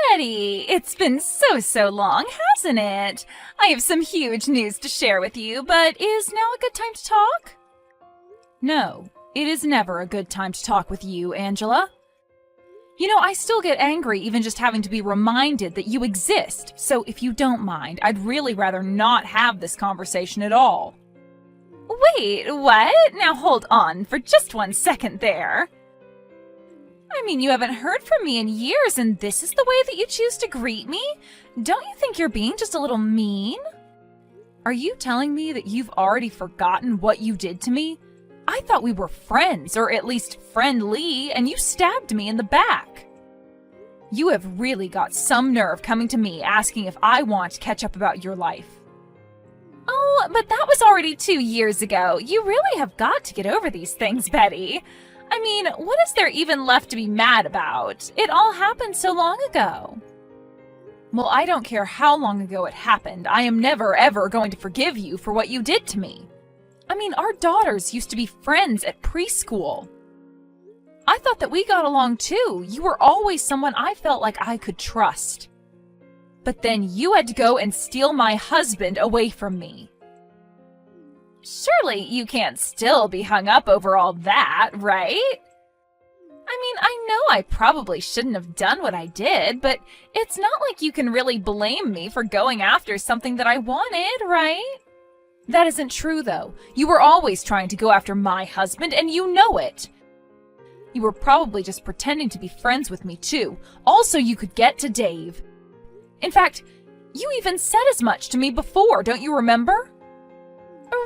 Betty, it's been so long, hasn't it? I have some huge news to share with you, but is now a good time to talk? No, it is never a good time to talk with you, Angela. You know, I still get angry even just having to be reminded that you exist, so if you don't mind, I'd really rather not have this conversation at all. Wait, what? Now hold on for just 1 second there. I mean, you haven't heard from me in years, and this is the way that you choose to greet me? Don't you think you're being just a little mean? Are you telling me that you've already forgotten what you did to me? I thought we were friends, or at least friendly, and you stabbed me in the back. You have really got some nerve coming to me asking if I want to catch up about your life. Oh, but that was already 2 years ago. You really have got to get over these things, Betty. I mean, what is there even left to be mad about? It all happened so long ago. Well, I don't care how long ago it happened. I am never, ever going to forgive you for what you did to me. I mean, our daughters used to be friends at preschool. I thought that we got along too. You were always someone I felt like I could trust. But then you had to go and steal my husband away from me. Surely you can't still be hung up over all that, right? I mean, I know I probably shouldn't have done what I did, but it's not like you can really blame me for going after something that I wanted, right? That isn't true, though. You were always trying to go after my husband, and you know it. You were probably just pretending to be friends with me, too. Also, you could get to Dave. In fact, you even said as much to me before, don't you remember?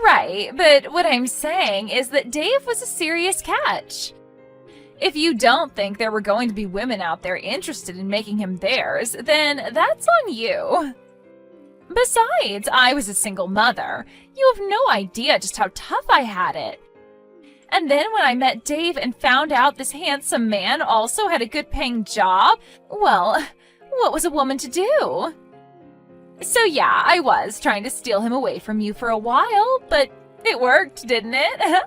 Right, but what I'm saying is that Dave was a serious catch. If you don't think there were going to be women out there interested in making him theirs, then that's on you. Besides, I was a single mother. You have no idea just how tough I had it. And then when I met Dave and found out this handsome man also had a good-paying job, well, what was a woman to do? So yeah, I was trying to steal him away from you for a while, but it worked, didn't it?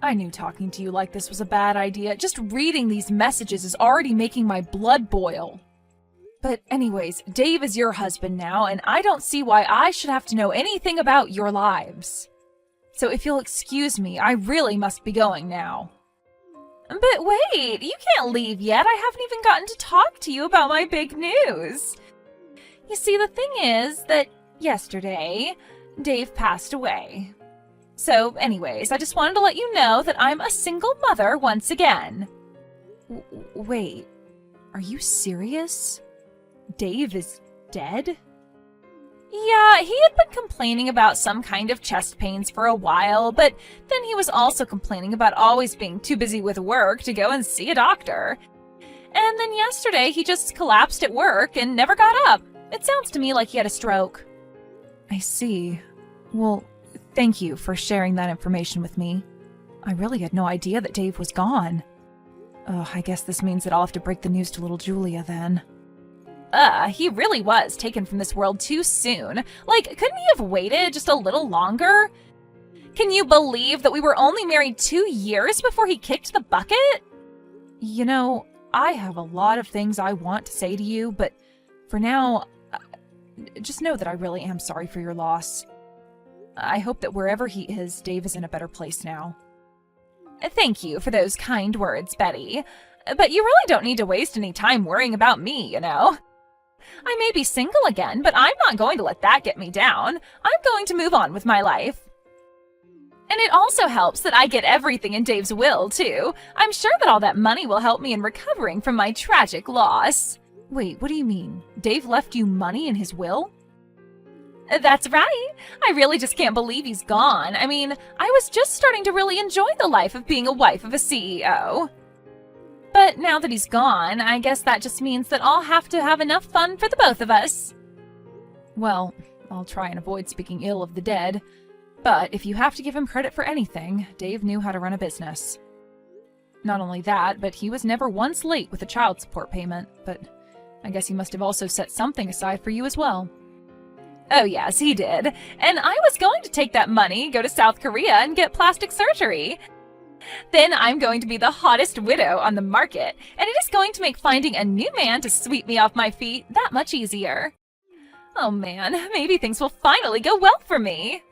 I knew talking to you like this was a bad idea. Just reading these messages is already making my blood boil. But anyways, Dave is your husband now, and I don't see why I should have to know anything about your lives. So if you'll excuse me, I really must be going now. But wait, you can't leave yet. I haven't even gotten to talk to you about my big news. You see, the thing is that yesterday, Dave passed away. So anyways, I just wanted to let you know that I'm a single mother once again. Wait, are you serious? Dave is dead? Yeah, he had been complaining about some kind of chest pains for a while, but then he was also complaining about always being too busy with work to go and see a doctor. And then yesterday he just collapsed at work and never got up. It sounds to me like he had a stroke. I see. Well, thank you for sharing that information with me. I really had no idea that Dave was gone. I guess this means that I'll have to break the news to little Julia then. He really was taken from this world too soon. Like, couldn't he have waited just a little longer? Can you believe that we were only married 2 years before he kicked the bucket? You know, I have a lot of things I want to say to you, but for now, just know that I really am sorry for your loss. I hope that wherever he is, Dave is in a better place now. Thank you for those kind words, Betty. But you really don't need to waste any time worrying about me, you know. I may be single again, but I'm not going to let that get me down. I'm going to move on with my life. And it also helps that I get everything in Dave's will, too. I'm sure that all that money will help me in recovering from my tragic loss. Wait, what do you mean? Dave left you money in his will? That's right. I really just can't believe he's gone. I mean, I was just starting to really enjoy the life of being a wife of a CEO. But now that he's gone, I guess that just means that I'll have to have enough fun for the both of us. Well, I'll try and avoid speaking ill of the dead. But if you have to give him credit for anything, Dave knew how to run a business. Not only that, but he was never once late with a child support payment, but I guess he must have also set something aside for you as well. Oh yes, he did. And I was going to take that money, go to South Korea, and get plastic surgery. Then I'm going to be the hottest widow on the market, and it is going to make finding a new man to sweep me off my feet that much easier. Oh man, maybe things will finally go well for me.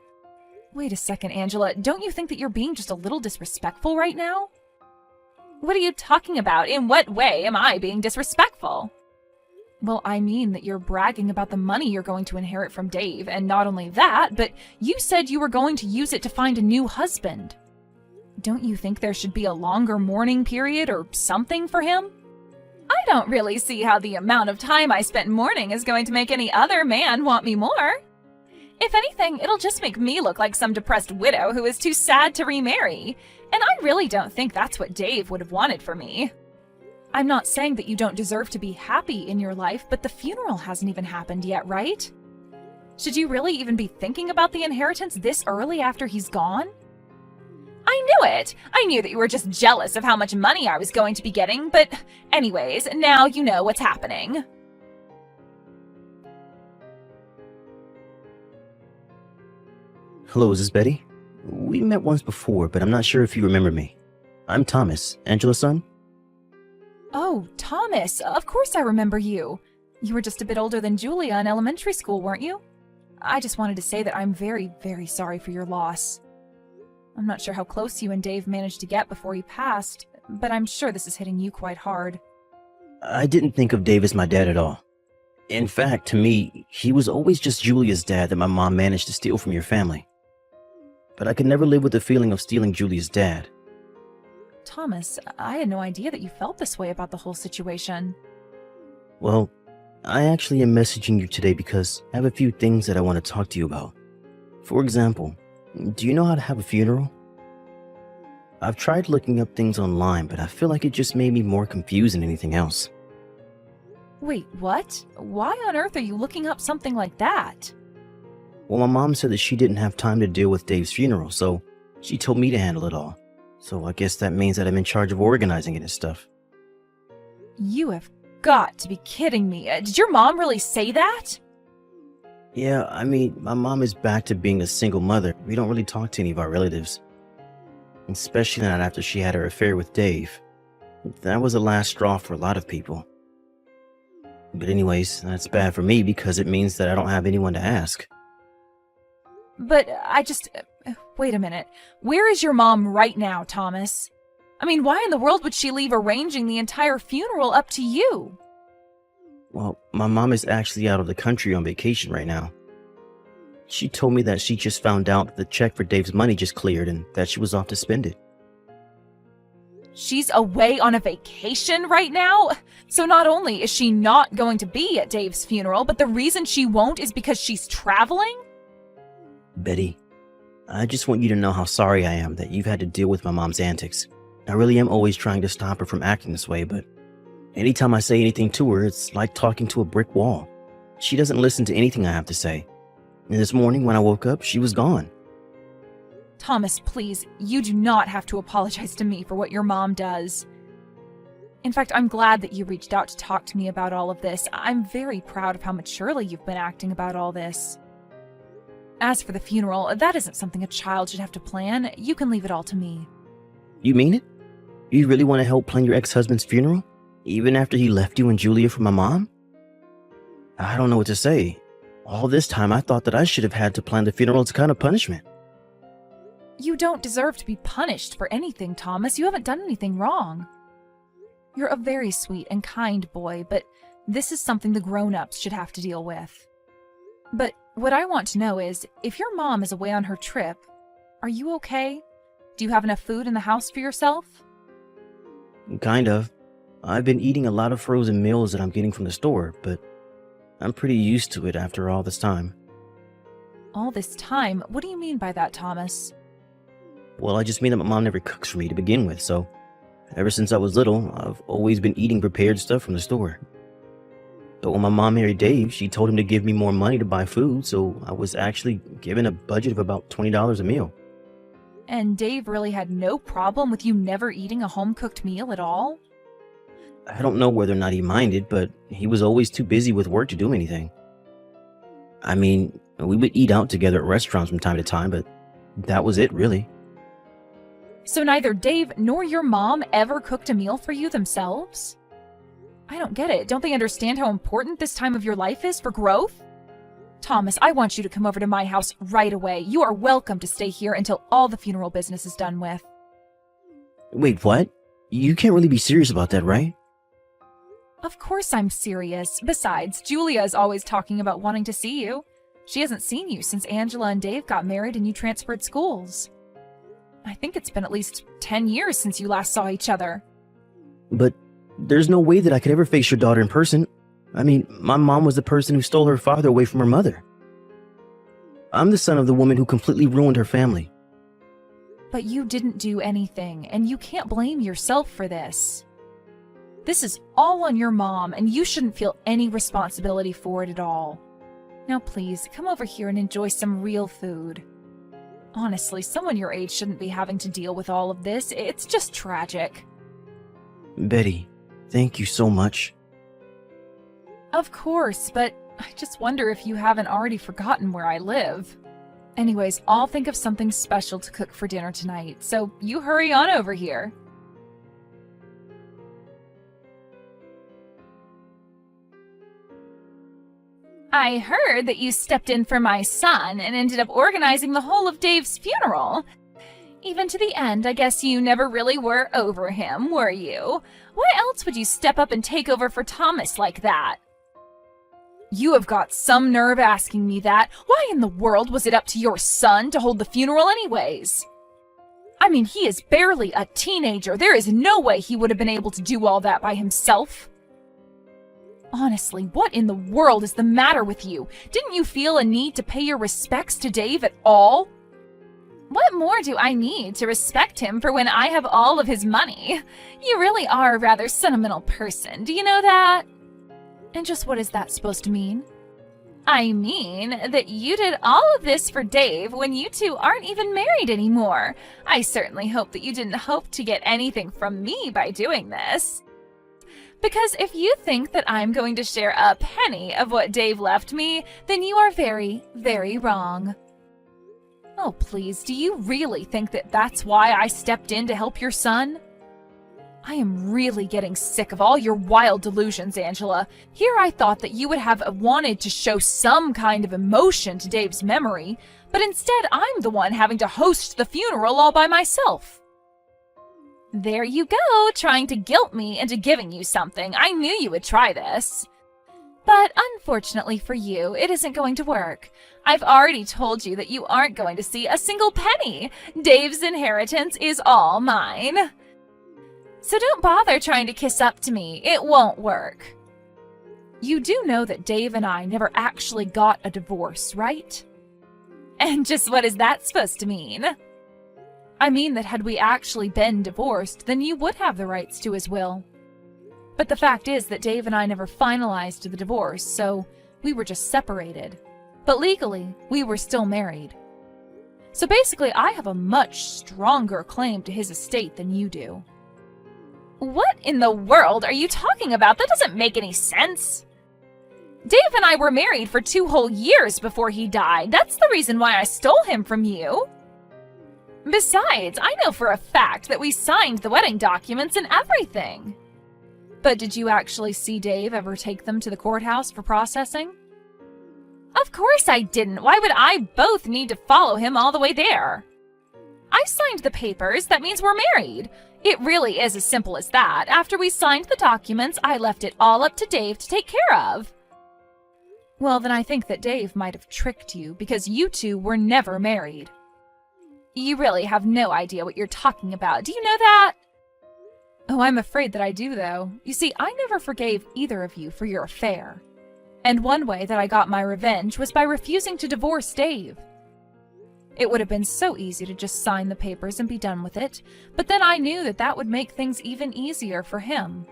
Wait a second, Angela. Don't you think that you're being just a little disrespectful right now? What are you talking about? In what way am I being disrespectful? Well, I mean that you're bragging about the money you're going to inherit from Dave, and not only that, but you said you were going to use it to find a new husband. Don't you think there should be a longer mourning period or something for him? I don't really see how the amount of time I spent mourning is going to make any other man want me more. If anything, it'll just make me look like some depressed widow who is too sad to remarry, and I really don't think that's what Dave would have wanted for me. I'm not saying that you don't deserve to be happy in your life, but the funeral hasn't even happened yet, right? Should you really even be thinking about the inheritance this early after he's gone? I knew it! I knew that you were just jealous of how much money I was going to be getting, but anyways, now you know what's happening. Hello, is this Betty? We met once before, but I'm not sure if you remember me. I'm Thomas, Angela's son. Oh, Thomas, of course I remember you. You were just a bit older than Julia in elementary school, weren't you? I just wanted to say that I'm very, very sorry for your loss. I'm not sure how close you and Dave managed to get before he passed, but I'm sure this is hitting you quite hard. I didn't think of Dave as my dad at all. In fact, to me, he was always just Julia's dad that my mom managed to steal from your family. But I could never live with the feeling of stealing Julia's dad. Thomas, I had no idea that you felt this way about the whole situation. Well, I actually am messaging you today because I have a few things that I want to talk to you about. For example, do you know how to have a funeral? I've tried looking up things online, but I feel like it just made me more confused than anything else. Wait, what? Why on earth are you looking up something like that? Well, my mom said that she didn't have time to deal with Dave's funeral, so she told me to handle it all. So I guess that means that I'm in charge of organizing it and stuff. You have got to be kidding me. Did your mom really say that? Yeah, I mean, my mom is back to being a single mother. We don't really talk to any of our relatives. Especially not after she had her affair with Dave. That was the last straw for a lot of people. But anyways, that's bad for me because it means that I don't have anyone to ask. But wait a minute. Where is your mom right now, Thomas? I mean, why in the world would she leave arranging the entire funeral up to you? Well, my mom is actually out of the country on vacation right now. She told me that she just found out that the check for Dave's money just cleared and that she was off to spend it. She's away on a vacation right now? So not only is she not going to be at Dave's funeral, but the reason she won't is because she's traveling? Betty, I just want you to know how sorry I am that you've had to deal with my mom's antics. I really am always trying to stop her from acting this way, but anytime I say anything to her, it's like talking to a brick wall. She doesn't listen to anything I have to say. And this morning when I woke up, she was gone. Thomas, please, you do not have to apologize to me for what your mom does. In fact, I'm glad that you reached out to talk to me about all of this. I'm very proud of how maturely you've been acting about all this. As for the funeral, that isn't something a child should have to plan. You can leave it all to me. You mean it? You really want to help plan your ex-husband's funeral? Even after he left you and Julia for my mom? I don't know what to say. All this time I thought that I should have had to plan the funeral as a kind of punishment. You don't deserve to be punished for anything, Thomas. You haven't done anything wrong. You're a very sweet and kind boy, but this is something the grown-ups should have to deal with. But what I want to know is, if your mom is away on her trip, are you okay? Do you have enough food in the house for yourself? Kind of. I've been eating a lot of frozen meals that I'm getting from the store, but I'm pretty used to it after all this time. All this time? What do you mean by that, Thomas? Well, I just mean that my mom never cooks for me to begin with, so ever since I was little, I've always been eating prepared stuff from the store. But when my mom married Dave, she told him to give me more money to buy food, so I was actually given a budget of about $20 a meal. And Dave really had no problem with you never eating a home-cooked meal at all? I don't know whether or not he minded, but he was always too busy with work to do anything. I mean, we would eat out together at restaurants from time to time, but that was it, really. So neither Dave nor your mom ever cooked a meal for you themselves? I don't get it. Don't they understand how important this time of your life is for growth? Thomas, I want you to come over to my house right away. You are welcome to stay here until all the funeral business is done with. Wait, what? You can't really be serious about that, right? Of course I'm serious. Besides, Julia is always talking about wanting to see you. She hasn't seen you since Angela and Dave got married and you transferred schools. I think it's been at least 10 years since you last saw each other. But there's no way that I could ever face your daughter in person. I mean, my mom was the person who stole her father away from her mother. I'm the son of the woman who completely ruined her family. But you didn't do anything, and you can't blame yourself for this. This is all on your mom, and you shouldn't feel any responsibility for it at all. Now please, come over here and enjoy some real food. Honestly, someone your age shouldn't be having to deal with all of this. It's just tragic. Betty, thank you so much. Of course, but I just wonder if you haven't already forgotten where I live. Anyways, I'll think of something special to cook for dinner tonight, so you hurry on over here. I heard that you stepped in for my son and ended up organizing the whole of Dave's funeral. Even to the end, I guess you never really were over him, were you? Why else would you step up and take over for Thomas like that? You have got some nerve asking me that. Why in the world was it up to your son to hold the funeral anyways? I mean, he is barely a teenager. There is no way he would have been able to do all that by himself. Honestly, what in the world is the matter with you? Didn't you feel a need to pay your respects to Dave at all? What more do I need to respect him for when I have all of his money? You really are a rather sentimental person, do you know that? And just what is that supposed to mean? I mean that you did all of this for Dave when you two aren't even married anymore. I certainly hope that you didn't hope to get anything from me by doing this. Because if you think that I'm going to share a penny of what Dave left me, then you are very, very wrong. Oh, please, do you really think that that's why I stepped in to help your son? I am really getting sick of all your wild delusions, Angela. Here I thought that you would have wanted to show some kind of emotion to Dave's memory, but instead I'm the one having to host the funeral all by myself. There you go, trying to guilt me into giving you something. I knew you would try this. But unfortunately for you, it isn't going to work. I've already told you that you aren't going to see a single penny. Dave's inheritance is all mine. So don't bother trying to kiss up to me. It won't work. You do know that Dave and I never actually got a divorce, right? And just what is that supposed to mean? I mean that had we actually been divorced, then you would have the rights to his will. But the fact is that Dave and I never finalized the divorce, so we were just separated. But legally, we were still married. So basically, I have a much stronger claim to his estate than you do. What in the world are you talking about? That doesn't make any sense. Dave and I were married for 2 whole years before he died. That's the reason why I stole him from you. Besides, I know for a fact that we signed the wedding documents and everything. But did you actually see Dave ever take them to the courthouse for processing? Of course I didn't. Why would I both need to follow him all the way there? I signed the papers. That means we're married. It really is as simple as that. After we signed the documents, I left it all up to Dave to take care of. Well, then I think that Dave might have tricked you because you two were never married. You really have no idea what you're talking about. Do you know that? Oh, I'm afraid that I do, though. You see, I never forgave either of you for your affair. And one way that I got my revenge was by refusing to divorce Dave. It would have been so easy to just sign the papers and be done with it, but then I knew that that would make things even easier for him.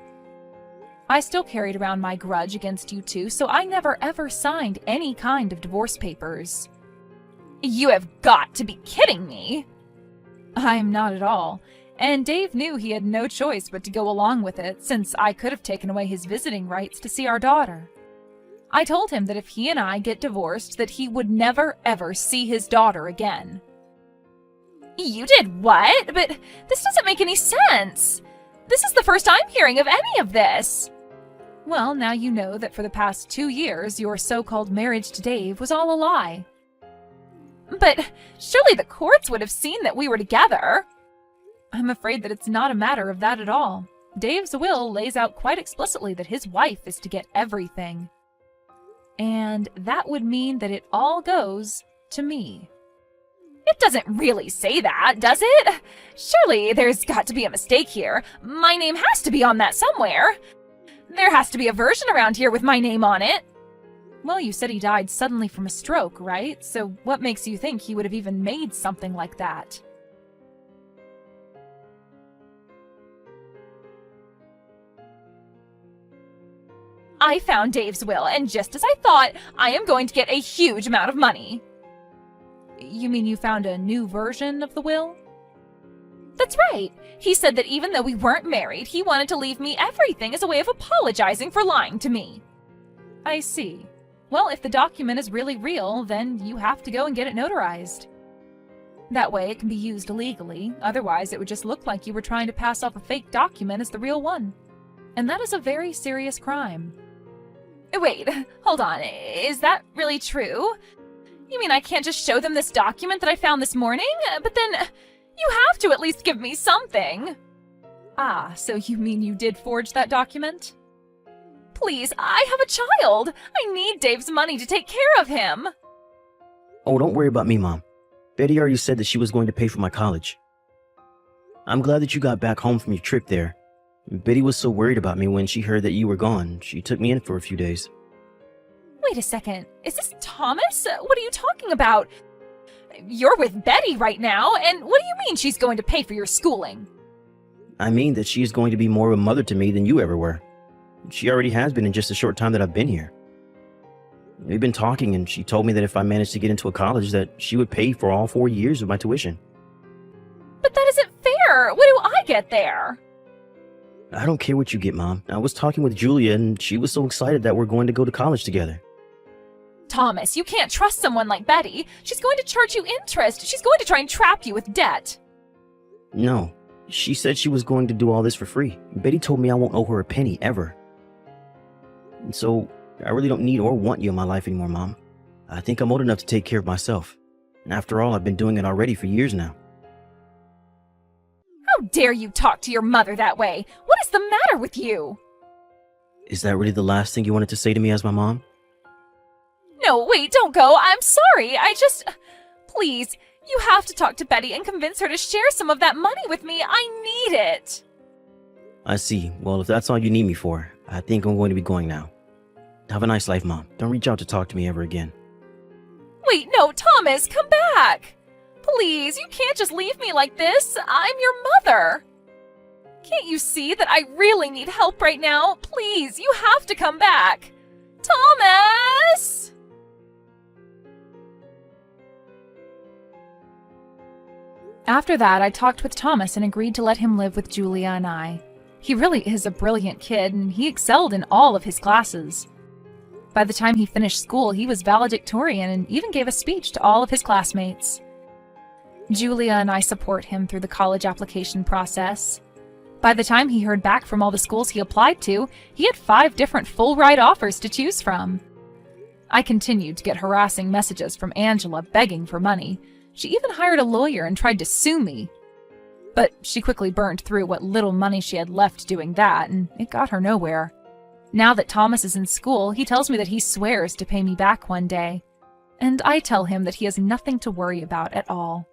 I still carried around my grudge against you two, so I never ever signed any kind of divorce papers. You have got to be kidding me! I'm not at all. And Dave knew he had no choice but to go along with it, since I could have taken away his visiting rights to see our daughter. I told him that if he and I get divorced, that he would never ever see his daughter again. You did what? But this doesn't make any sense. This is the first I'm hearing of any of this. Well, now you know that for the past 2 years, your so-called marriage to Dave was all a lie. But surely the courts would have seen that we were together. I'm afraid that it's not a matter of that at all. Dave's will lays out quite explicitly that his wife is to get everything. And that would mean that it all goes to me. It doesn't really say that, does it? Surely there's got to be a mistake here. My name has to be on that somewhere. There has to be a version around here with my name on it. Well, you said he died suddenly from a stroke, right? So what makes you think he would have even made something like that? I found Dave's will, and just as I thought, I am going to get a huge amount of money. You mean you found a new version of the will? That's right. He said that even though we weren't married, he wanted to leave me everything as a way of apologizing for lying to me. I see. Well, if the document is really real, then you have to go and get it notarized. That way it can be used legally, otherwise it would just look like you were trying to pass off a fake document as the real one. And that is a very serious crime. Wait, hold on, is that really true? You mean I can't just show them this document that I found this morning? But then, you have to at least give me something. Ah, so you mean you did forge that document? Please, I have a child. I need Dave's money to take care of him. Oh, don't worry about me, Mom. Betty already said that she was going to pay for my college. I'm glad that you got back home from your trip there. Betty was so worried about me when she heard that you were gone. She took me in for a few days. Wait a second. Is this Thomas? What are you talking about? You're with Betty right now, and what do you mean she's going to pay for your schooling? I mean that she is going to be more of a mother to me than you ever were. She already has been in just a short time that I've been here. We've been talking, and she told me that if I managed to get into a college, that she would pay for all 4 years of my tuition. But that isn't fair. What do I get there? I don't care what you get, Mom. I was talking with Julia, and she was so excited that we're going to go to college together. Thomas, you can't trust someone like Betty. She's going to charge you interest. She's going to try and trap you with debt. No. She said she was going to do all this for free. Betty told me I won't owe her a penny, ever. And so, I really don't need or want you in my life anymore, Mom. I think I'm old enough to take care of myself. And after all, I've been doing it already for years now. How dare you talk to your mother that way? What is the matter with you? Is that really the last thing you wanted to say to me as my mom? No, wait, don't go. I'm sorry. Please, you have to talk to Betty and convince her to share some of that money with me. I need it. I see. Well, if that's all you need me for, I think I'm going to be going now. Have a nice life, Mom. Don't reach out to talk to me ever again. Wait, no, Thomas, come back. Please, you can't just leave me like this. I'm your mother. Can't you see that I really need help right now? Please, you have to come back. Thomas! After that, I talked with Thomas and agreed to let him live with Julia and I. He really is a brilliant kid, and he excelled in all of his classes. By the time he finished school, he was valedictorian and even gave a speech to all of his classmates. Julia and I support him through the college application process. By the time he heard back from all the schools he applied to, he had 5 different full-ride offers to choose from. I continued to get harassing messages from Angela begging for money. She even hired a lawyer and tried to sue me. But she quickly burned through what little money she had left doing that, and it got her nowhere. Now that Thomas is in school, he tells me that he swears to pay me back one day. And I tell him that he has nothing to worry about at all.